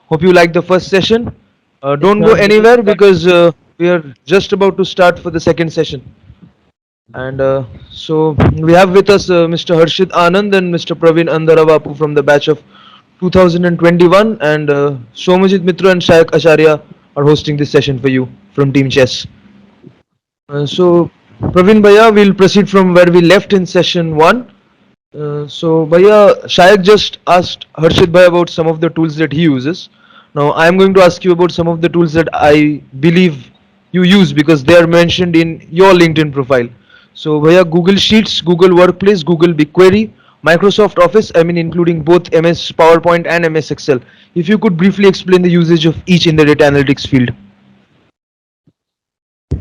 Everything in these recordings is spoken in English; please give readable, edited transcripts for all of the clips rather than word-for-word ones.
Hope you like the first session. It's Don't go not getting anywhere started. because we are just about to start for the second session. And so we have with us Mr. Harshit Anand and Mr. Praveen Andhavarapu from the batch of 2021, and Somajit Mitra and Shayak Acharya are hosting this session for you from Team Chess. So Praveen Bhaiya, we'll proceed from where we left in session 1. So Bhaiya, Shayak just asked Harshit Bhai about some of the tools that he uses. Now I am going to ask you about some of the tools that I believe you use because they are mentioned in your LinkedIn profile. So Bhaiya, Google Sheets, Google Workplace, Google BigQuery, Microsoft Office, I mean including both MS PowerPoint and MS Excel. If you could briefly explain the usage of each in the data analytics field.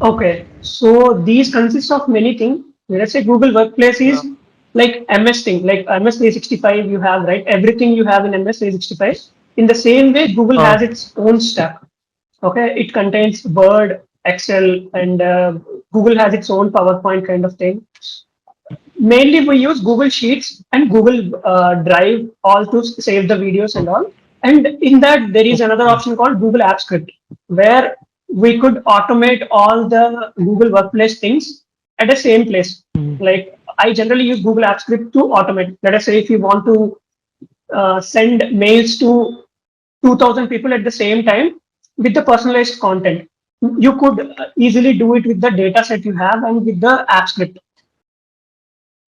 Okay, so these consist of many things. Let's say Google Workplace Yeah. is like MS thing, like MS 365 you have, right? Everything you have in MS 365. In the same way, Google Uh, has its own stack. Okay, it contains Word, Excel, and Google has its own PowerPoint kind of thing. Mainly, we use Google Sheets and Google Drive all to save the videos and all. And in that, there is another okay. option called Google App Script, where we could automate all the Google Workplace things at the same place. Mhm. Like I generally use Google App Script to automate. Let us say if you want to send mails to 2000 people at the same time with the personalized content, you could easily do it with the data set you have and with the app script.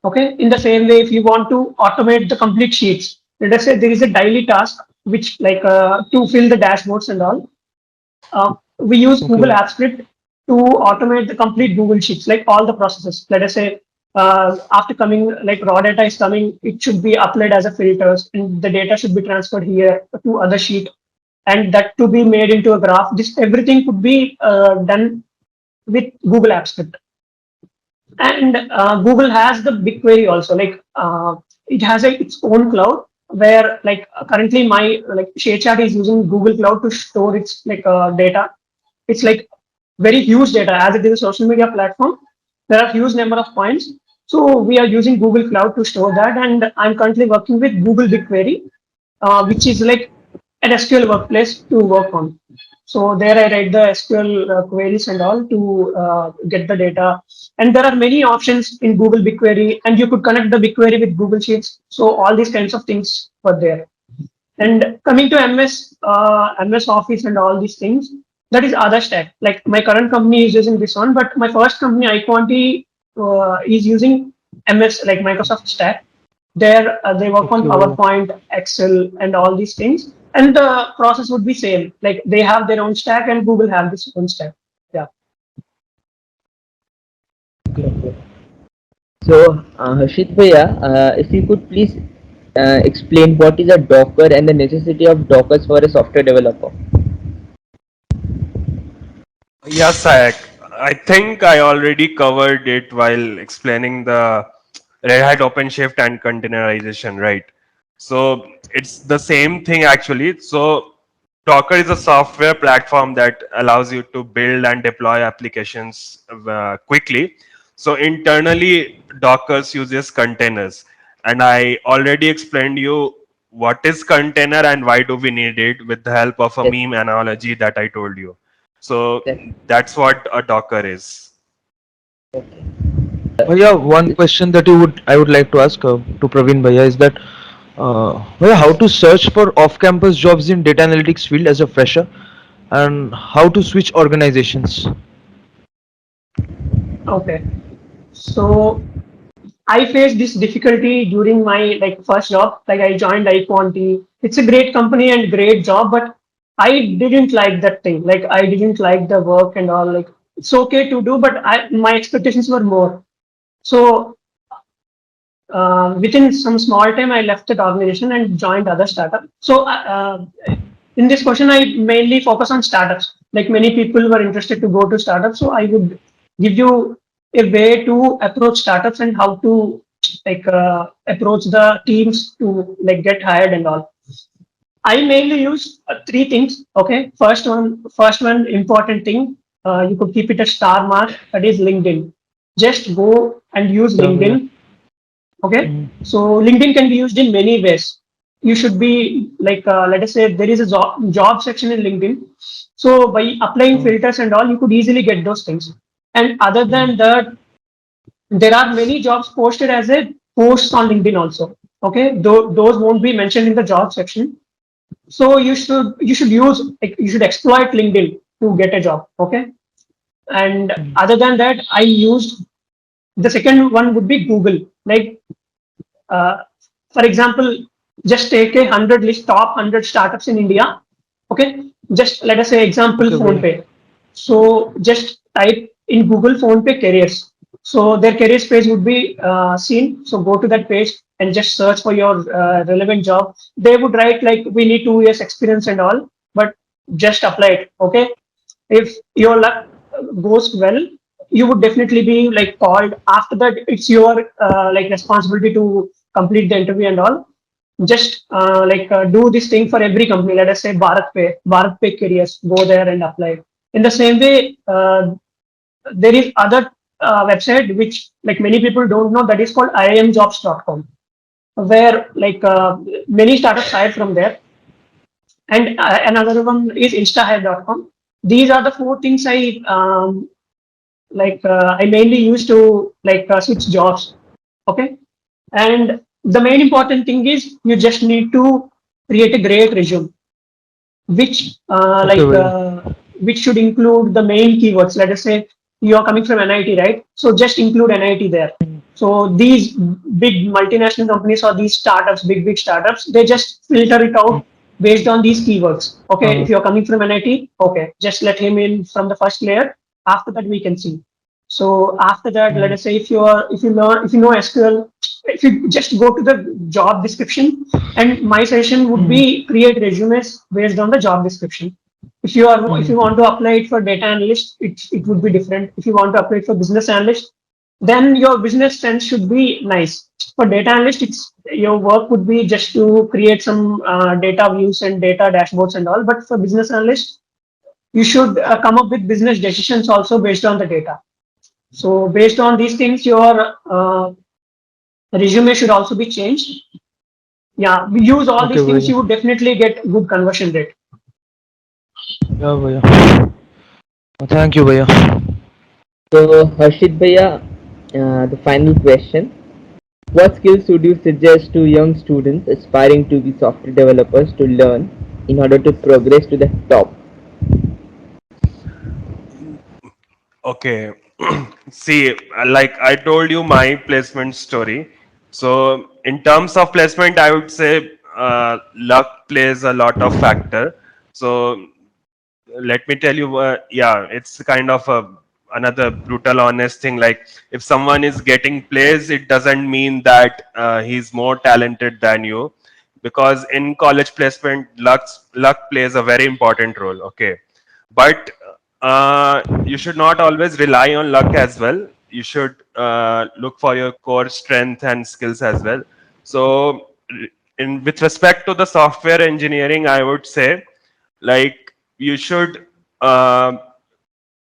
Okay. In the same way, if you want to automate the complete sheets, let us say there is a daily task which like to fill the dashboards and all. We use Google Okay. Apps Script to automate the complete Google Sheets, like all the processes. Let us say after coming, like raw data is coming, it should be applied as a filters, and the data should be transferred here to other sheet, and that to be made into a graph. This everything could be done with Google Apps Script. And Google has the BigQuery also. Like it has its own cloud where like currently my like ShareChat is using Google Cloud to store its like data. It's like very huge data as it is a social media platform. There are huge number of points. So we are using Google Cloud to store that, and I'm currently working with Google BigQuery, which is like an SQL workplace to work on. So there I write the SQL queries and all to get the data. And there are many options in Google BigQuery, and you could connect the BigQuery with Google Sheets. So all these kinds of things were there. And coming to MS Office and all these things, that is other stack. Like my current company is using this one, but my first company, iQuanti, is using MS like Microsoft stack. There they work on Okay, Bhaiya. PowerPoint, Excel, and all these things. And the process would be same. Like they have their own stack, and Google have this own stack. Yeah. Okay. Okay. So, Harshit Bhaiya, if you could please explain what is a Docker and the necessity of Dockers for a software developer. Yes, I think I already covered it while explaining the Red Hat OpenShift and containerization, right? So it's the same thing actually. So Docker is a software platform that allows you to build and deploy applications quickly. So internally, Docker uses containers, and I already explained you what is container and why do we need it with the help of a Yes, meme analogy that I told you. So exactly. that's what a Docker is. Okay. Bhaiya, one question that I would like to ask to Praveen Bhaiya is that Bhaiya, how to search for off-campus jobs in data analytics field as a fresher, and how to switch organizations. Okay. So I faced this difficulty during my like first job. Like I joined iQuanti. It's a great company and great job, but I didn't like that thing. Like I didn't like the work and all. Like it's okay to do, but I my expectations were more. So within some small time, I left that organization and joined other startup. So in this question, I mainly focus on startups. Like many people were interested to go to startups, so I would give you a way to approach startups and how to like approach the teams to like get hired and all. I mainly use three things. Okay, first one important thing. You could keep it a star mark. That is LinkedIn. Just go and use Yeah, Bhaiya. LinkedIn. Okay, Mhm. so LinkedIn can be used in many ways. you should be like, let us say there is a job section in LinkedIn. So by applying filters and all, you could easily get those things. And other than that, there are many jobs posted as a posts on LinkedIn also. Okay, those won't be mentioned in the job section. So you should use, like, you should exploit LinkedIn to get a job. Okay, and other than that, I used the second one would be Google. Like, uh, for example, just take a 100 list, top 100 startups in India. Okay, just let us say example Okay, bhaiya. PhonePe. So just type in Google PhonePe careers. So their careers page would be seen. So go to that page and just search for your relevant job. They would write like, we need 2 years experience and all, but just apply it. Okay, if your luck goes well, you would definitely be like called. After that, it's your like responsibility to complete the interview and all. Just do this thing for every company. Let us say Bharat Pay careers, go there and apply. In the same way, there is other website which like many people don't know, that is called iimjobs.com, where like many startups hire from there. And another one is instahire.com. These are the four things I mainly use to switch jobs. Okay, and the main important thing is you just need to create a great resume, which Okay, bhaiya. which should include the main keywords. Let us say you are coming from NIT, right? So just include NIT there. So these big multinational companies or these startups, big startups, they just filter it out based on these keywords. Okay, if you're coming from NIT, okay, just let him in from the first layer. After that, we can see. So after that, let us say if you know SQL, if you just go to the job description, and my suggestion would be create resumes based on the job description. If you want to apply it for data analyst, it would be different. If you want to apply it for business analyst, then your business sense should be nice. For data analyst, it's your work would be just to create some data views and data dashboards and all. But for business analyst, you should come up with business decisions also based on the data. So based on these things, your resume should also be changed. Yeah, we use all Okay, these things, bhaiya. you would definitely get good conversion rate. Yeah, bhaiya. Thank you, bhaiya. So, Harshit Bhaiya, the final question. What skills would you suggest to young students aspiring to be software developers to learn in order to progress to the top? Okay. See, like I told you my placement story. So in terms of placement, I would say luck plays a lot of factor. So let me tell you, yeah, it's kind of another brutal, honest thing. Like if someone is getting plays, it doesn't mean that he's more talented than you, because in college placement, luck plays a very important role. Okay, but you should not always rely on luck as well. You should look for your core strength and skills as well. So, in with respect to the software engineering, I would say, like you should uh,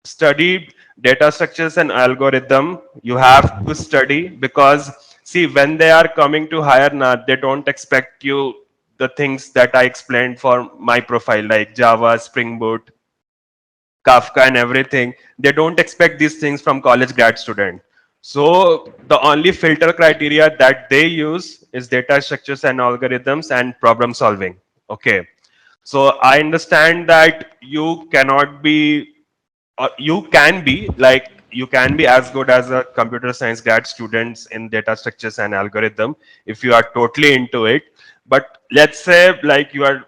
study data structures and algorithm. You have to study, because see, when they are coming to hire now, they don't expect you the things that I explained for my profile, like Java, Spring Boot, Kafka and everything. They don't expect these things from college grad student. So the only filter criteria that they use is data structures and algorithms and problem solving. Okay. So I understand that you cannot be, you can be like, you can be as good as a computer science grad students in data structures and algorithm if you are totally into it. But let's say like you are,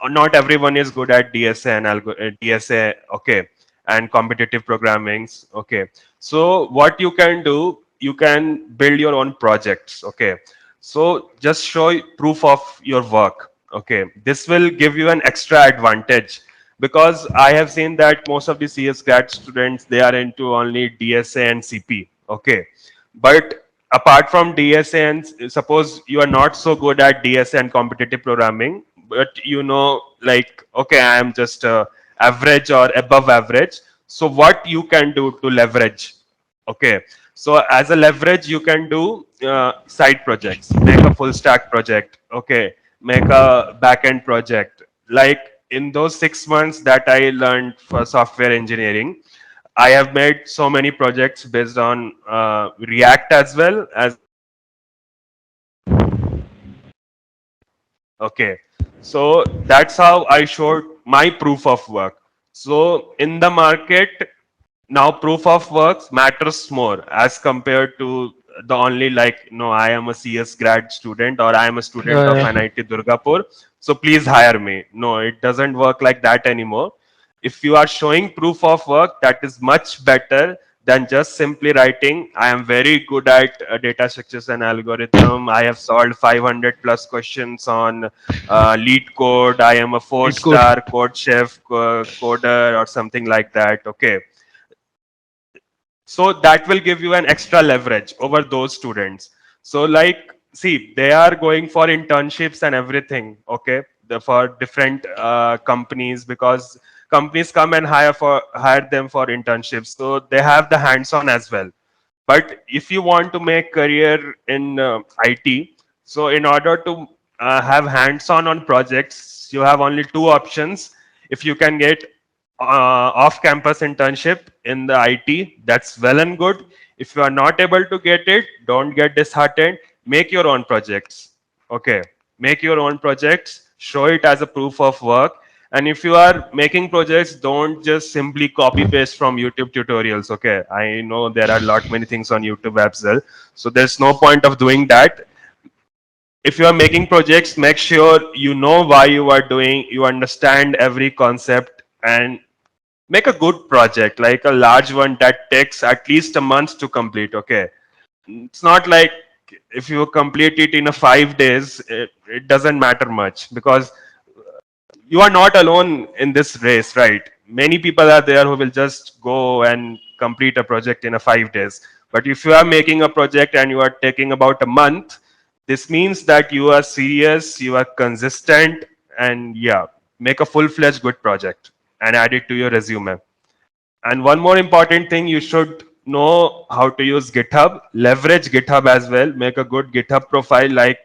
not everyone is good at DSA and DSA, okay, and competitive programmings, okay. So what you can do, you can build your own projects, okay. So just show proof of your work, okay. This will give you an extra advantage, because I have seen that most of the CS grad students, they are into only DSA and CP. Okay, but apart from DSA and suppose you are not so good at DSA and competitive programming, but you know, like okay, I am just average or above average. So what you can do to leverage? Okay, so as a leverage, you can do side projects, make a full stack project. Okay, make a back-end project. Like in those 6 months that I learned for software engineering, I have made so many projects based on React as well as okay. So that's how I showed my proof of work. So in the market, now proof of works matters more as compared to the only like, no, I am a CS grad student or I am a student of Yeah. NIT Durgapur. So please hire me. No, it doesn't work like that anymore. If you are showing proof of work, that is much better than just simply writing, I am very good at data structures and algorithm. I have solved 500 plus questions on lead code. I am a four Cheat code. star code chef, coder, or something like that. Okay, so that will give you an extra leverage over those students. So like, see, they are going for internships and everything, okay, for different companies, because companies come and hire them for internships, so they have the hands on as well. But if you want to make career in IT, so in order to have hands on projects, you have only two options. If you can get off-campus internship in the IT, that's well and good. If you are not able to get it, don't get disheartened. Make your own projects. Okay, make your own projects. Show it as a proof of work. And if you are making projects, don't just simply copy paste from YouTube tutorials. Okay, I know there are a lot many things on YouTube as well, so there's no point of doing that. If you are making projects, make sure you know why you are doing, you understand every concept, and make a good project, like a large one that takes at least a month to complete. Okay, it's not like if you complete it in a 5 days, it doesn't matter much, because you are not alone in this race, right? Many people are there who will just go and complete a project in a 5 days. But if you are making a project and you are taking about a month, this means that you are serious, you are consistent, and yeah, make a full-fledged good project and add it to your resume. And one more important thing, you should know how to use GitHub, leverage GitHub as well, make a good GitHub profile, like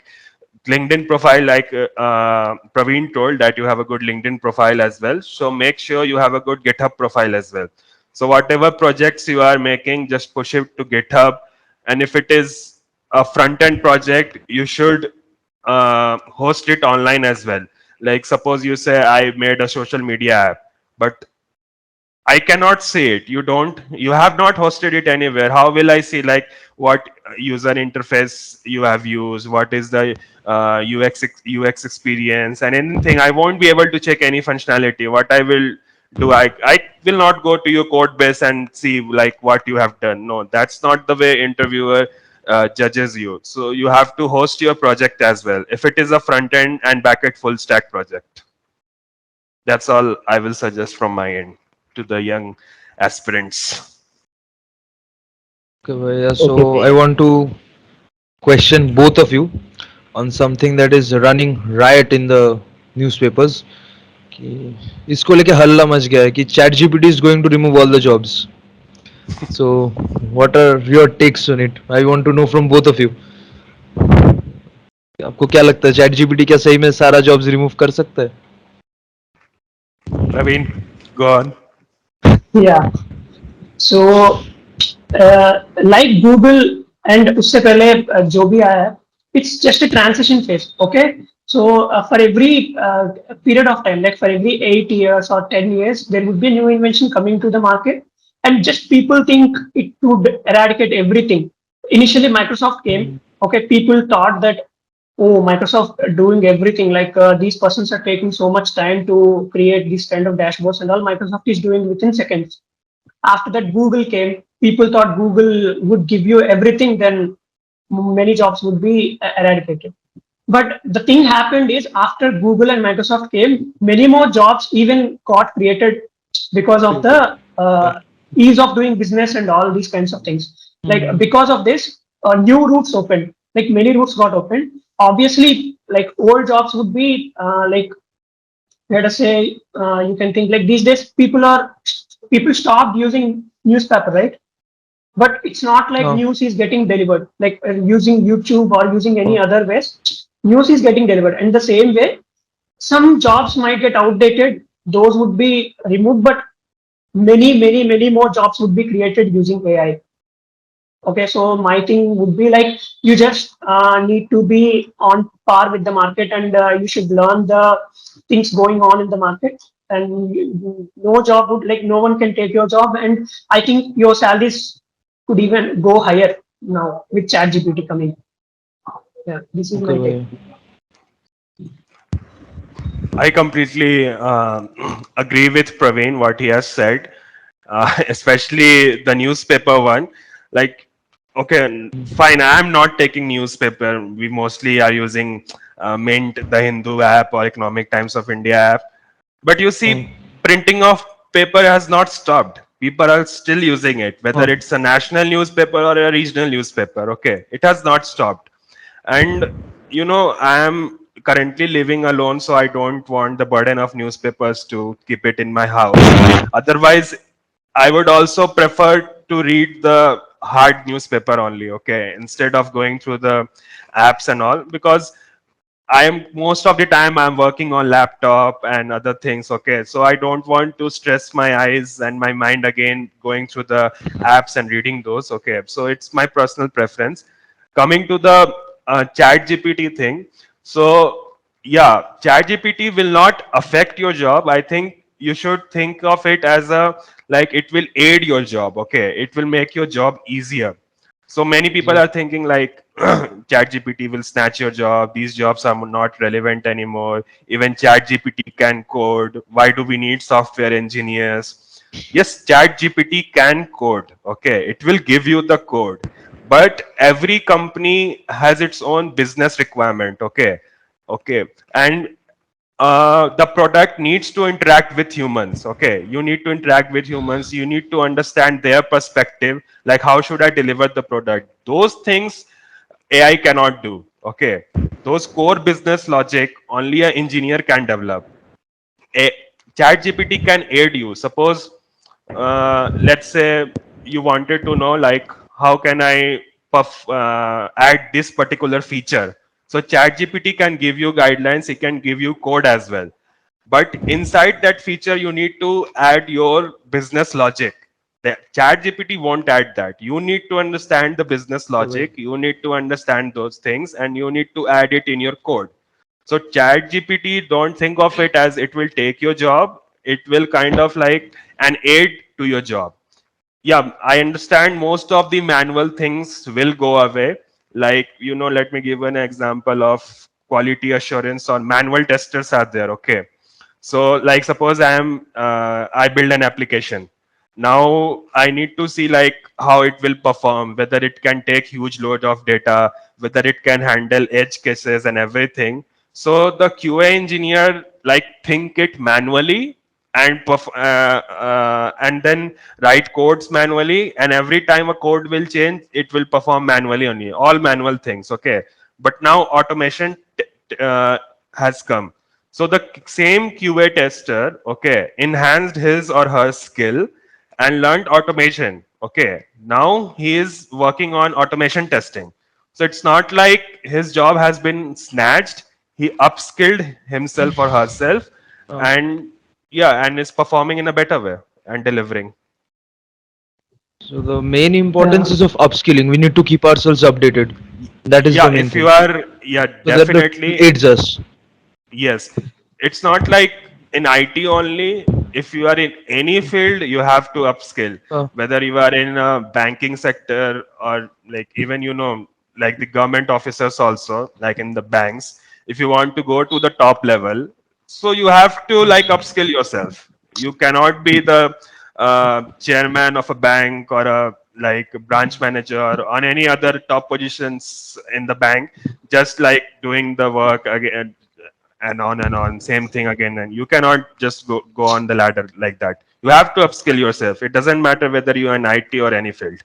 LinkedIn profile, like Praveen told that you have a good LinkedIn profile as well. So make sure you have a good GitHub profile as well. So whatever projects you are making, just push it to GitHub. And if it is a front end project, you should host it online as well. Like suppose you say I made a social media app, but I cannot see it. You have not hosted it anywhere. How will I see like what user interface you have used? What is the UX experience and anything? I won't be able to check any functionality. What I will do, I will not go to your code base and see like what you have done. No, that's not the way interviewer judges you. So you have to host your project as well. If it is a front end and back end full stack project. That's all I will suggest from my end to the young aspirants. Okay, Bhaiya, Okay, so I Priya. want to question both of you on something that is running riot in the newspapers. कि इसको लेके हल्ला much गया है कि ChatGPT is going to remove all the jobs. So what are your takes on it? I want to know from both of you. आपको क्या लगता है, चैट जीपीटी क्या सही में सारा जॉब्स रिमूव कर सकता है? Praveen, go on. Yeah. So like Google and उससे पहले जो भी आया है, it's just a transition phase. Okay. So for every period of time, like for every 8 years or 10 years, there would be a new invention coming to the market, and just people think it would eradicate everything. Initially, Microsoft came. Okay, people thought that, oh, Microsoft doing everything, like these persons are taking so much time to create these kind of dashboards and all. Microsoft is doing within seconds. After that, Google came. People thought Google would give you everything, then many jobs would be eradicated. But the thing happened is, after Google and Microsoft came, many more jobs even got created because of the ease of doing business and all these kinds of things. Like because of this, new routes opened. Like many routes got opened. Obviously, like old jobs would be like, let us say, you can think like these days people stopped using newspaper, right? But it's not like No. news is getting delivered like using YouTube or using any other ways. news is getting delivered. And the same way, some jobs might get outdated, those would be removed, but many more jobs would be created using AI. Okay, so my thing would be like you just need to be on par with the market, and you should learn the things going on in the market. And no job would, like, no one can take your job, and I think your salaries could even go higher now with ChatGPT coming. Yeah, this is Okay, my take. bhaiya. I completely agree with Praveen what he has said, especially the newspaper one. Like, okay, fine, I am not taking newspaper. We mostly are using Mint, the Hindu app, or Economic Times of India app. But you Hmm. see, printing of paper has not stopped. People are still using it, whether Huh. it's a national newspaper or a regional newspaper. Okay, it has not stopped. And I am currently living alone, so I don't want the burden of newspapers to keep it in my house. Otherwise, I would also prefer to read the hard newspaper only, okay, instead of going through the apps and all, because I am most of the time I'm working on laptop and other things. Okay, so I don't want to stress my eyes and my mind again going through the apps and reading those. Okay, so it's my personal preference. Coming to the Chat GPT thing, so yeah, Chat GPT will not affect your job. I think you should think of it as a, like, it will aid your job. Okay, it will make your job easier. So many people Easier. are thinking like ChatGPT will snatch your job. These jobs are not relevant anymore. Even ChatGPT can code. Why do we need software engineers? Yes, ChatGPT can code. Okay, it will give you the code, but every company has its own business requirement. Okay, okay, and the product needs to interact with humans. Okay, you need to interact with humans, you need to understand their perspective, like how should I deliver the product. Those things AI cannot do. Okay, those core business logic only an engineer can develop. A chat gpt can aid you. Suppose let's say you wanted to know, like, how can I add this particular feature. So chat gpt can give you guidelines, it can give you code as well, but inside that feature you need to add your business logic. The chat gpt won't add that. You need to understand the business Okay, bhaiya. logic, you need to understand those things, and you need to add it in your code. So chat gpt, don't think of it as it will take your job. It will kind of like an aid to your job. Yeah, I understand most of the manual things will go away. Like, let me give an example of quality assurance, or manual testers are there. Okay, so like suppose I build an application. Now I need to see like how it will perform, whether it can take huge load of data, whether it can handle edge cases and everything. So the QA engineer like think it manually, and and then write codes manually, and every time a code will change, it will perform manually only, all manual things. Okay, but now automation has come. So the same QA tester, okay, enhanced his or her skill and learned automation. Okay, now he is working on automation testing. So it's not like his job has been snatched. He upskilled himself or herself, Uh, and yeah, and is performing in a better way and delivering. so the main importance Yeah. is of upskilling. We need to keep ourselves updated. That is Yeah, the main if you thing. are, yeah, So that the tool definitely. aids us. Yes, it's not like in IT only. If you are in any field, you have to upskill. Uh, Whether you are in a banking sector, or like even like the government officers also, like in the banks. If you want to go to the top level, so you have to like upskill yourself. You cannot be the chairman of a bank, or a like branch manager on any other top positions in the bank, just like doing the work again and on, same thing again, and you cannot just go on the ladder like that. You have to upskill yourself. It doesn't matter whether you're in IT or any field.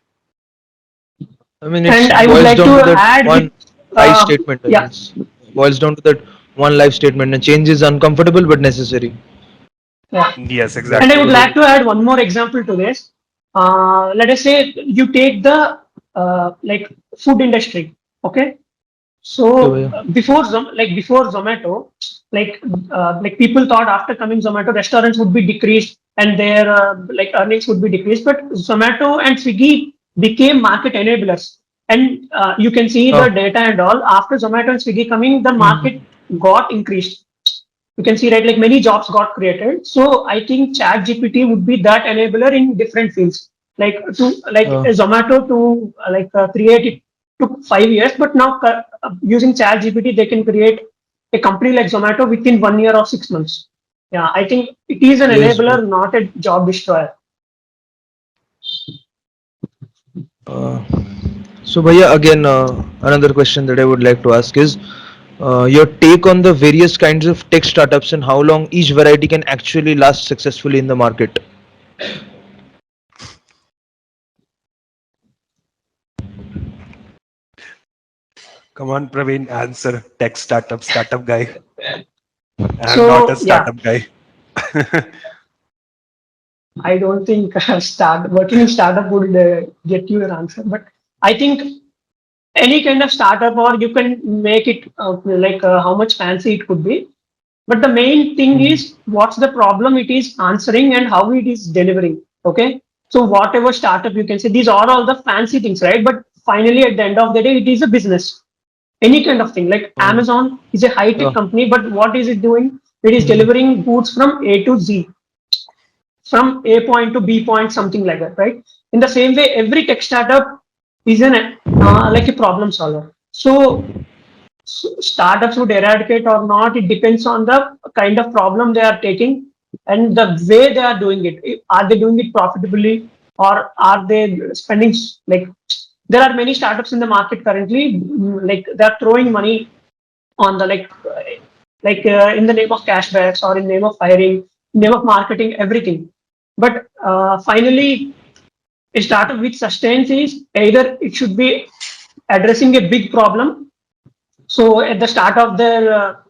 I mean, it And I would boils like down to to that add with, one life statement. I yeah, guess boils down to that one life statement. And change is uncomfortable but necessary. yeah. Yes, And I So would exactly. the like to add one more example to this. Let us say you take the like food industry. Okay, Okay, So bhaiya. before Zomato, like people thought after coming Zomato, restaurants would be decreased and their like earnings would be decreased. But Zomato and Swiggy became market enablers, and you can see the Oh, data and all. After Zomato and Swiggy coming, the market mhm. got increased. You can see, right, like many jobs got created. So I think Chat GPT would be that enabler in different fields. Like to like Uh, Zomato to create it took 5 years, but now using Chat GPT they can create a company like Zomato within 1 year or 6 months. Yeah, I think it is an yes, bro. enabler, not a job destroyer. Uh, so, bhaiya, again, another question that I would like to ask is your take on the various kinds of tech startups and how long each variety can actually last successfully in the market. Come on, Praveen, answer. Tech startup guy. I'm not a So yeah, startup guy. I don't think start working in startup would get you an answer, but I think any kind of startup, or you can make it how much fancy it could be, but the main thing Mhm. is what's the problem it is answering and how it is delivering. Okay, so whatever startup, you can say these are all the fancy things, right? But finally at the end of the day it is a business. Any kind of thing, like Uh, Amazon is a high tech uh, company, but what is it doing? It is mhm. delivering goods from A to Z, from A point to B point, something like that, right? In the same way, every tech startup is an like a problem solver. So startups would eradicate or not, it depends on the kind of problem they are taking and the way they are doing it. Are they doing it profitably, or are they spending like there are many startups in the market currently, like they're throwing money on the in the name of cashbacks or in name of hiring, name of marketing, everything. But finally, a startup which sustains is either it should be addressing a big problem. So at the start of their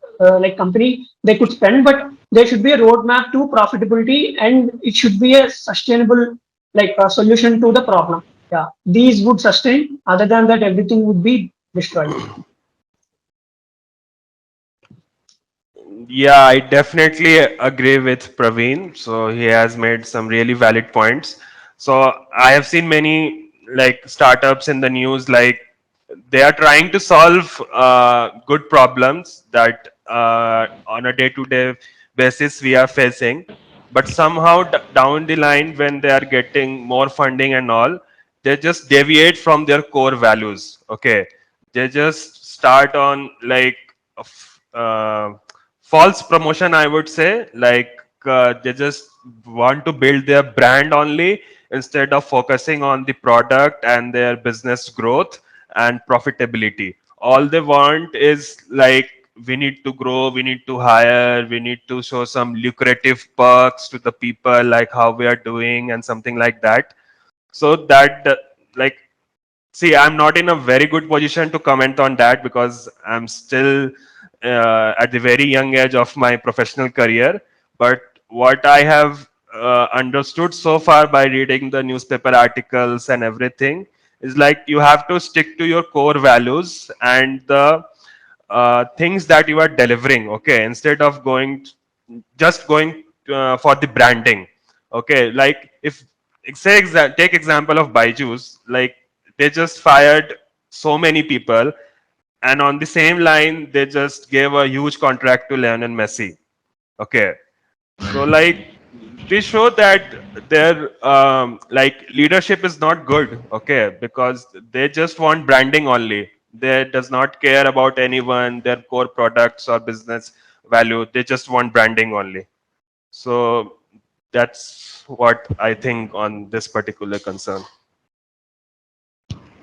company, they could spend, but there should be a roadmap to profitability, and it should be a sustainable solution to the problem. Yeah, these would sustain. Other than that, everything would be destroyed. Yeah, I definitely agree with Praveen. So he has made some really valid points. So I have seen many like startups in the news, like they are trying to solve good problems that on a day-to-day basis we are facing. But somehow down the line, when they are getting more funding and all, they just deviate from their core values. Okay, they just start on like a false promotion, I would say. Like they just want to build their brand only instead of focusing on the product and their business growth and profitability. All they want is like, we need to grow, we need to hire, we need to show some lucrative perks to the people, like how we are doing and something like that. So that like, see, I'm not in a very good position to comment on that because I'm still at the very young age of my professional career. But what I have understood so far by reading the newspaper articles and everything is like, you have to stick to your core values and the things that you are delivering. Okay, instead of just going for the branding. Okay, like if take example of Byju's, like they just fired so many people, and on the same line they just gave a huge contract to Lionel Messi. Okay, so like they show that their like leadership is not good. Okay, because they just want branding only. They does not care about anyone, their core products or business value. They just want branding only. So that's what I think on this particular concern.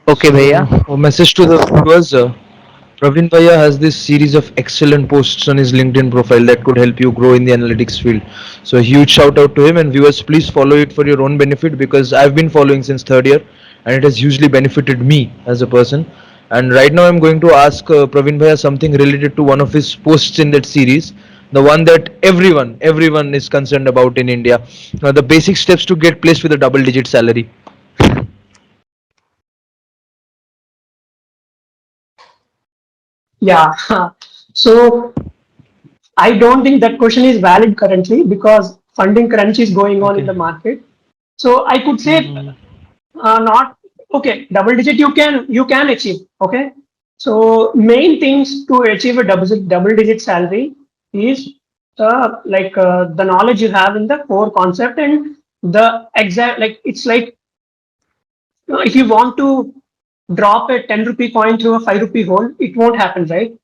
Okay, So, Bhaiya. a message to the viewers. Praveen Bhaiya has this series of excellent posts on his LinkedIn profile that could help you grow in the analytics field. So, a huge shout out to him, and viewers, please follow it for your own benefit because I've been following since third year and it has hugely benefited me as a person. And right now, I'm going to ask Praveen Bhaiya something related to one of his posts in that series, the one that everyone is concerned about in India. The basic steps to get placed with a double digit salary. Yeah. So I don't think that question is valid currently because funding crunch is going on in Okay. the market. So I could say Mm-hmm. not okay. Double digit you can achieve. Okay. So main things to achieve a double digit salary is the knowledge you have in the core concept and the exact like it's like if you want to drop a 10 rupee coin through a 5 rupee hole, it won't happen, right?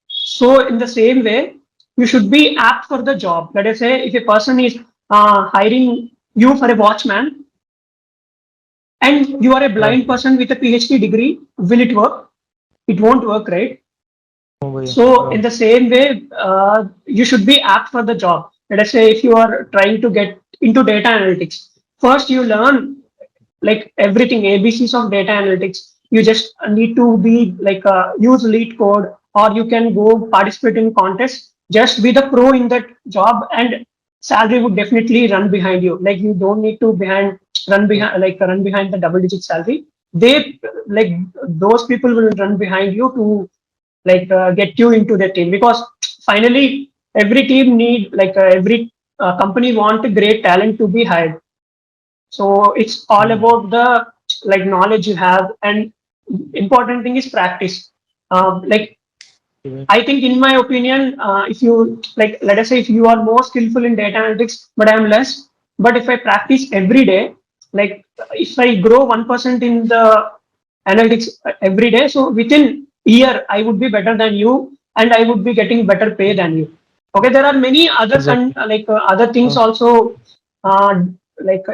So in the same way, you should be apt for the job. Let us say if a person is hiring you for a watchman and you are a Yeah. blind person with a PhD degree, will it work? It won't work, right? Oh, yeah. So Yeah. in the same way, you should be apt for the job. Let us say if you are trying to get into data analytics, first you learn like everything ABCs of data analytics. You just need to be use lead code or you can go participate in contests. Just be the pro in that job and salary would definitely run behind you. Like you don't need to behind run behind the double digit salary. They like those people will run behind you to get you into the team because finally every team need every company want a great talent to be hired. So it's all Mm. about the knowledge you have, and important thing is practice. Like Okay. I think, in my opinion, if you let us say if you are more skillful in data analytics, but I am less. But if I practice every day, like if I grow 1% in the analytics every day, so within year I would be better than you, and I would be getting better pay than you. Okay, there are many other Exactly. other things Uh, also uh,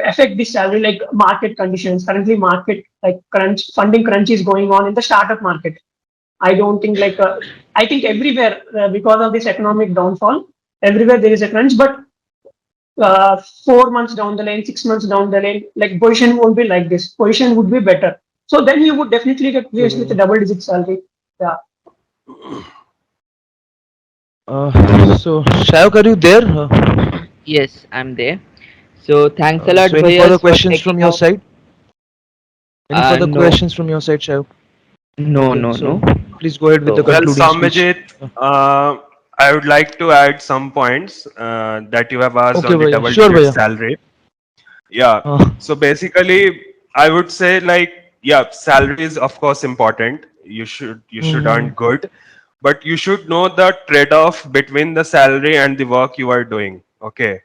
affect this salary, like market conditions. Currently, market crunch, funding crunch is going on in the startup market. I don't think I think everywhere because of this economic downfall, everywhere there is a crunch. But 4 months down the line, 6 months down the line, like position won't be like this. Position would be better. So then you would definitely get placed with a okay. double digit salary. Yeah. So, Shayok, are you there? Yes, I'm there. So thanks a lot, So, any further Bhayas, for questions taking from your out. side? Any further No, questions from your side, Shayok? no, Okay. no, So, no. please go ahead with the So Well, concluding speech. Samajit, I would like to add some points that you have asked Okay, on the Bhaiya. double Sure, digit Bhaiya. salary. Yeah. Uh, So basically, I would say yeah, salary is of course important. You should earn mm, good, but you should know the trade-off between the salary and the work you are doing. Okay.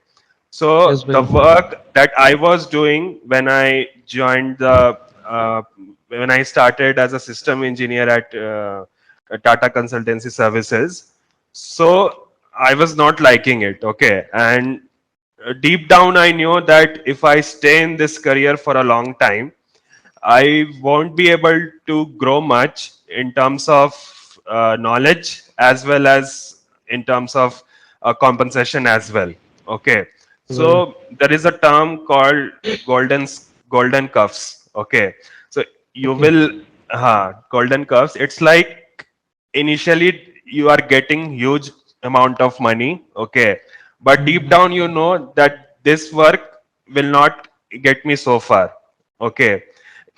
yes, So the Bhaiya. work that I was doing when I joined uh, when I started as a system engineer at Tata Consultancy Services, so I was not liking it. Okay, and deep down I knew that if I stay in this career for a long time, I won't be able to grow much in terms of knowledge as well as in terms of compensation as well. Okay, Bhaiya. so there is a term called golden golden cuffs. Okay, so you Okay. will golden cuffs. It's like initially you are getting huge amount of money. Okay, but deep Mm, down you know that this work will not get me so far. Okay,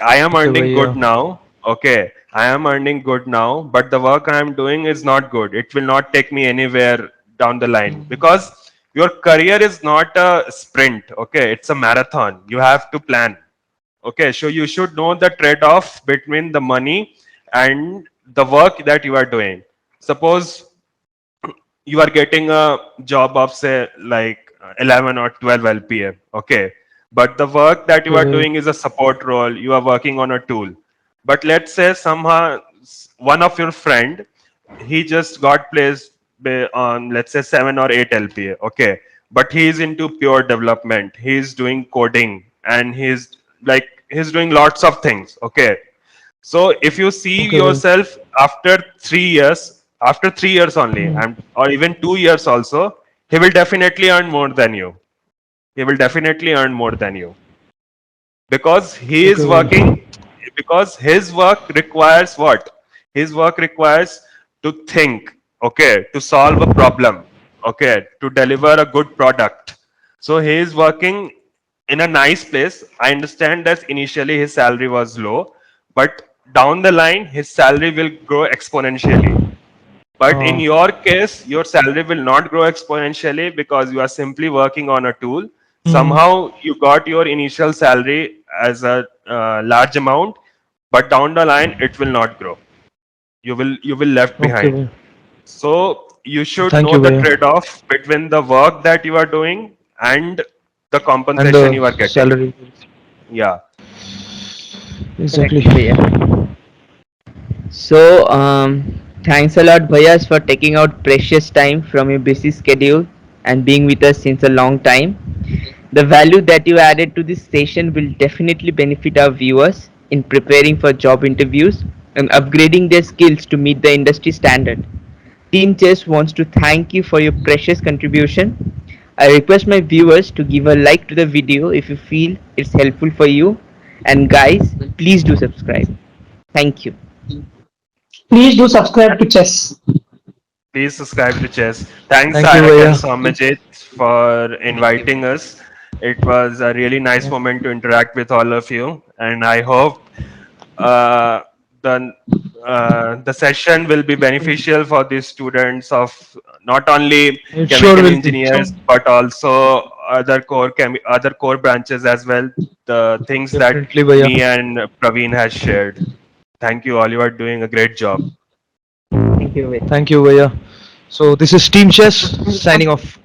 I am okay, earning good Bhaiya. now. Okay, I am earning good now, but the work I am doing is not good. It will not take me anywhere down the line because your career is not a sprint. Okay, it's a marathon. You have to plan. Okay, so you should know the trade off between the money and the work that you are doing. Suppose you are getting a job of say like 11 or 12 lpa, okay, but the work that you Okay, are Bhaiya. doing is a support role, you are working on a tool. But let's say somehow one of your friend, he just got placed on let's say 7 or 8 lpa, okay, but he is into pure development, he is doing coding, and he's doing lots of things, okay. So if you see Okay, Bhaiya. yourself after 3 years only, Mm, and or even 2 years also, he will definitely earn more than you. He will definitely earn more than you because he okay, is Bhaiya. working. Because his work requires what? His work requires to think, okay, to solve a problem, okay, to deliver a good product. So he is working in a nice place. I understand that initially his salary was low, but down the line his salary will grow exponentially. But in Uh, your case, your salary will not grow exponentially because you are simply working on a tool. mhm. Somehow you got your initial salary as a large amount, but down the line it will not grow. You will left Okay, behind. Bhaiya. So you should Thank know you, the Bhaiya. trade-off between the work that you are doing and the And compensation the you are getting. salary. Yeah. Exactly. Correct, Bhaiya. So, thanks a lot, Bhayas, for taking out precious time from your busy schedule and being with us since a long time. The value that you added to this session will definitely benefit our viewers in preparing for job interviews and upgrading their skills to meet the industry standard. Team Chess wants to thank you for your precious contribution. I request my viewers to give a like to the video if you feel it's helpful for you. And guys, please do subscribe. Thank you. Please do subscribe to Chess. Please subscribe to Chess. Thanks, Thank you, Sayak and Bhaiya. Somajit, for inviting us. It was a really nice Yeah. moment to interact with all of you, and I hope uh, the the session will be beneficial for the students of not only It sure chemical will be. engineers but also other core branches as well. The things that Definitely, Bhaiya. me and Praveen has shared. Thank you all. You are doing a great job. Thank you. Thank you, Bhaiya. So this is Team Chess signing off.